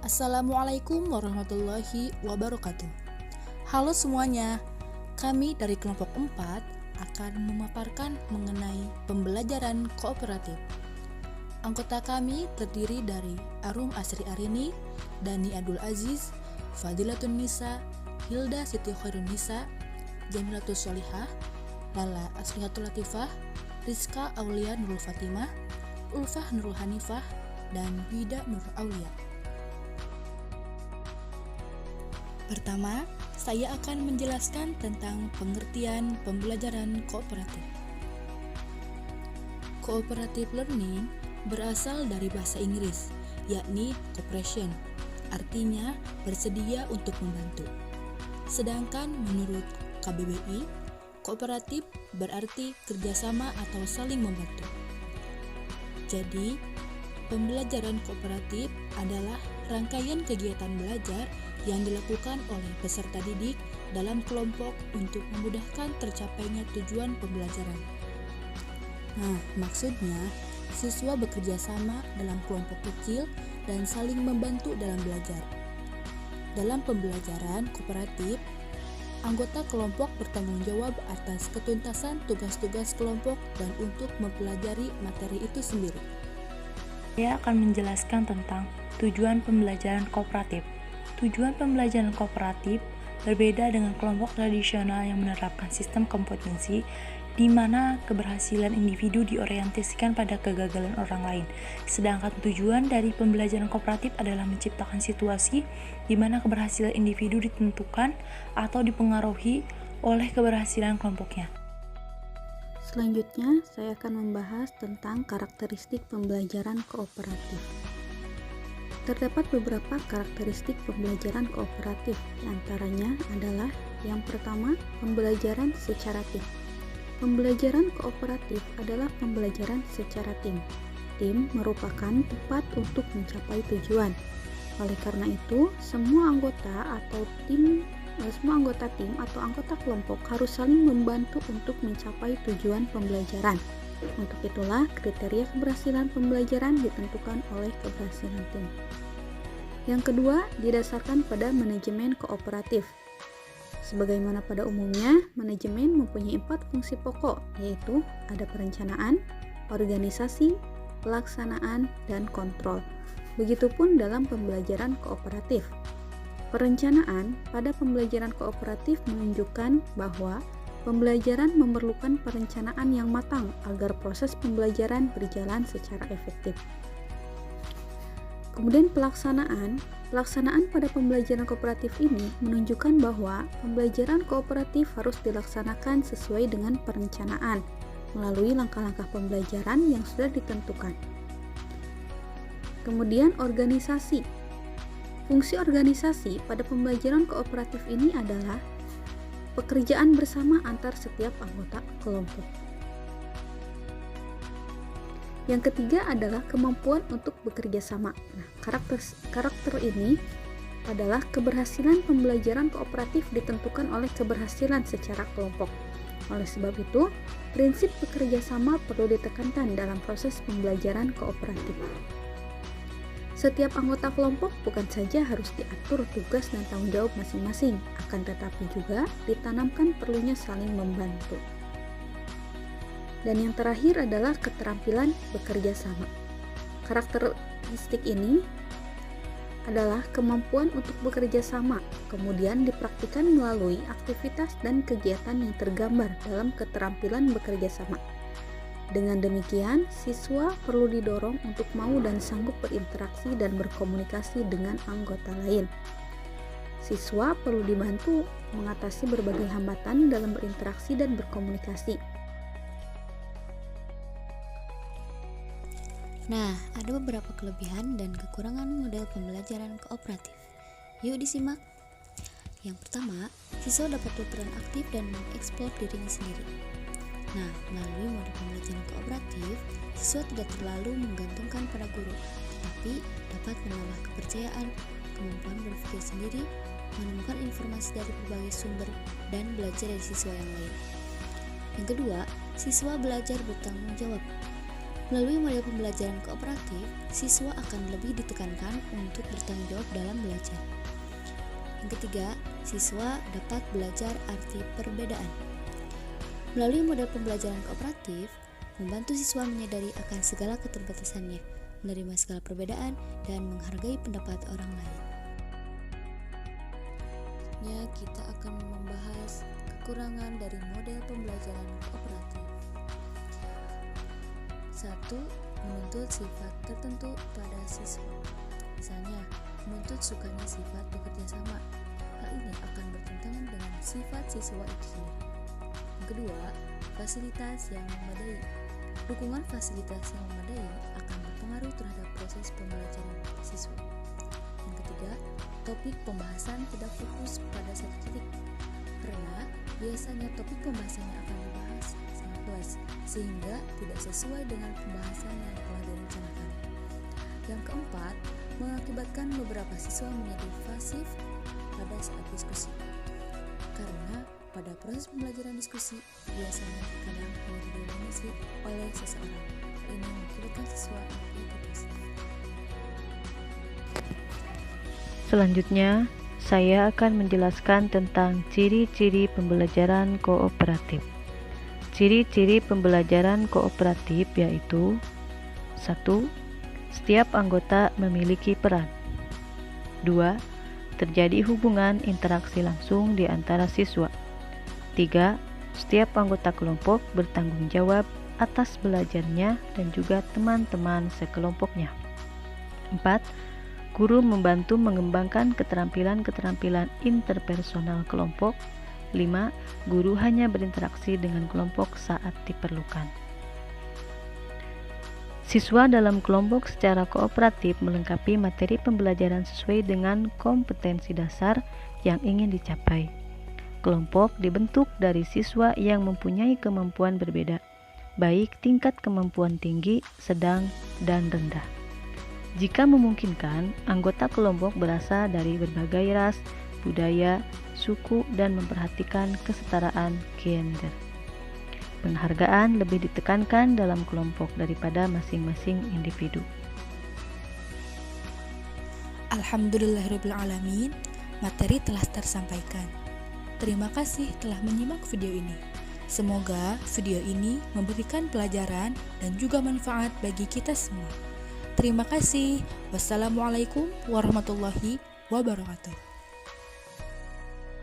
Assalamualaikum warahmatullahi wabarakatuh. Halo semuanya, kami dari kelompok 4 akan memaparkan mengenai pembelajaran kooperatif. Anggota kami terdiri dari Arum Asri Arini, Dani Abdul Aziz, Fadilatun Nisa, Hilda Siti Khairun Nisa, Jamilatus Solihah, Lala Aslihatul Latifah, Rizka Aulia Nurul Fatimah, Ulfah Nurul Hanifah, dan Wida Nur Aulia. Pertama, saya akan menjelaskan tentang pengertian pembelajaran kooperatif. Cooperative learning berasal dari bahasa Inggris, yakni cooperation, artinya bersedia untuk membantu. Sedangkan menurut KBBI, kooperatif berarti kerjasama atau saling membantu. Jadi, pembelajaran kooperatif adalah rangkaian kegiatan belajar yang dilakukan oleh peserta didik dalam kelompok untuk memudahkan tercapainya tujuan pembelajaran. Nah, maksudnya siswa bekerja sama dalam kelompok kecil dan saling membantu dalam belajar. Dalam pembelajaran kooperatif, anggota kelompok bertanggung jawab atas ketuntasan tugas-tugas kelompok dan untuk mempelajari materi itu sendiri. Saya akan menjelaskan tentang tujuan pembelajaran kooperatif. Tujuan pembelajaran kooperatif berbeda dengan kelompok tradisional yang menerapkan sistem kompetensi di mana keberhasilan individu diorientasikan pada kegagalan orang lain. Sedangkan tujuan dari pembelajaran kooperatif adalah menciptakan situasi di mana keberhasilan individu ditentukan atau dipengaruhi oleh keberhasilan kelompoknya. Selanjutnya, saya akan membahas tentang karakteristik pembelajaran kooperatif. Terdapat beberapa karakteristik pembelajaran kooperatif, di antaranya adalah yang pertama, pembelajaran secara tim. Pembelajaran kooperatif adalah pembelajaran secara tim. Tim merupakan tempat untuk mencapai tujuan. Oleh karena itu, semua anggota tim atau anggota kelompok harus saling membantu untuk mencapai tujuan pembelajaran. Untuk itulah kriteria keberhasilan pembelajaran ditentukan oleh keberhasilan tim. Yang kedua, didasarkan pada manajemen kooperatif. Sebagaimana pada umumnya, manajemen mempunyai 4 fungsi pokok, yaitu ada perencanaan, organisasi, pelaksanaan, dan kontrol. Begitupun dalam pembelajaran kooperatif. Perencanaan pada pembelajaran kooperatif menunjukkan bahwa pembelajaran memerlukan perencanaan yang matang agar proses pembelajaran berjalan secara efektif. Kemudian pelaksanaan pada pembelajaran kooperatif ini menunjukkan bahwa pembelajaran kooperatif harus dilaksanakan sesuai dengan perencanaan melalui langkah-langkah pembelajaran yang sudah ditentukan. Kemudian organisasi. Fungsi organisasi pada pembelajaran kooperatif ini adalah pekerjaan bersama antar setiap anggota kelompok. Yang ketiga adalah kemampuan untuk bekerja sama. Nah, karakter ini adalah keberhasilan pembelajaran kooperatif ditentukan oleh keberhasilan secara kelompok. Oleh sebab itu, prinsip bekerja sama perlu ditekankan dalam proses pembelajaran kooperatif. Setiap anggota kelompok bukan saja harus diatur tugas dan tanggung jawab masing-masing, akan tetapi juga ditanamkan perlunya saling membantu. Dan yang terakhir adalah keterampilan bekerja sama. Karakteristik ini adalah kemampuan untuk bekerja sama, kemudian dipraktikkan melalui aktivitas dan kegiatan yang tergambar dalam keterampilan bekerja sama. Dengan demikian, siswa perlu didorong untuk mau dan sanggup berinteraksi dan berkomunikasi dengan anggota lain. Siswa perlu dibantu mengatasi berbagai hambatan dalam berinteraksi dan berkomunikasi. Nah, ada beberapa kelebihan dan kekurangan model pembelajaran kooperatif. Yuk disimak. Yang pertama, siswa dapat berperan aktif dan mengeksplor dirinya sendiri. Nah, melalui model pembelajaran kooperatif, siswa tidak terlalu menggantungkan pada guru, tetapi dapat menambah kepercayaan, kemampuan berpikir sendiri, menemukan informasi dari berbagai sumber, dan belajar dari siswa yang lain. Yang kedua, siswa belajar bertanggung jawab. Melalui model pembelajaran kooperatif, siswa akan lebih ditekankan untuk bertanggung jawab dalam belajar. Yang ketiga, siswa dapat belajar arti perbedaan. Melalui model pembelajaran kooperatif, membantu siswa menyadari akan segala keterbatasannya, menerima segala perbedaan, dan menghargai pendapat orang lain. Kita akan membahas kekurangan dari model pembelajaran kooperatif. 1. Menuntut sifat tertentu pada siswa. Misalnya, menuntut sukanya sifat bekerja sama. Hal ini akan bertentangan dengan sifat siswa itu sendiri. Yang kedua, fasilitas yang memadai. Dukungan fasilitas yang memadai akan berpengaruh terhadap proses pembelajaran siswa. Yang ketiga, topik pembahasan tidak fokus pada satu titik, karena biasanya topik pembahasannya akan dibahas sangat luas, sehingga tidak sesuai dengan pembahasan yang telah direncanakan. Yang keempat, mengakibatkan beberapa siswa menjadi pasif pada saat diskusi, karena pada proses pembelajaran diskusi biasanya terkadang hanya didominasi oleh seseorang. Ini mengakibatkan siswa menjadi pasif. Selanjutnya, saya akan menjelaskan tentang ciri-ciri pembelajaran kooperatif. Ciri-ciri pembelajaran kooperatif yaitu 1. Setiap anggota memiliki peran. 2. Terjadi hubungan interaksi langsung di antara siswa. 3. Setiap anggota kelompok bertanggung jawab atas belajarnya dan juga teman-teman sekelompoknya. 4. Guru membantu mengembangkan keterampilan-keterampilan interpersonal kelompok. 5. Guru hanya berinteraksi dengan kelompok saat diperlukan. Siswa dalam kelompok secara kooperatif melengkapi materi pembelajaran sesuai dengan kompetensi dasar yang ingin dicapai. Kelompok dibentuk dari siswa yang mempunyai kemampuan berbeda, baik tingkat kemampuan tinggi, sedang, dan rendah. Jika memungkinkan, anggota kelompok berasal dari berbagai ras, budaya, suku, dan memperhatikan kesetaraan gender. Penghargaan lebih ditekankan dalam kelompok daripada masing-masing individu. Alhamdulillahirrabbilalamin, materi telah tersampaikan. Terima kasih telah menyimak video ini. Semoga video ini memberikan pelajaran dan juga manfaat bagi kita semua. Terima kasih. Wassalamualaikum warahmatullahi wabarakatuh.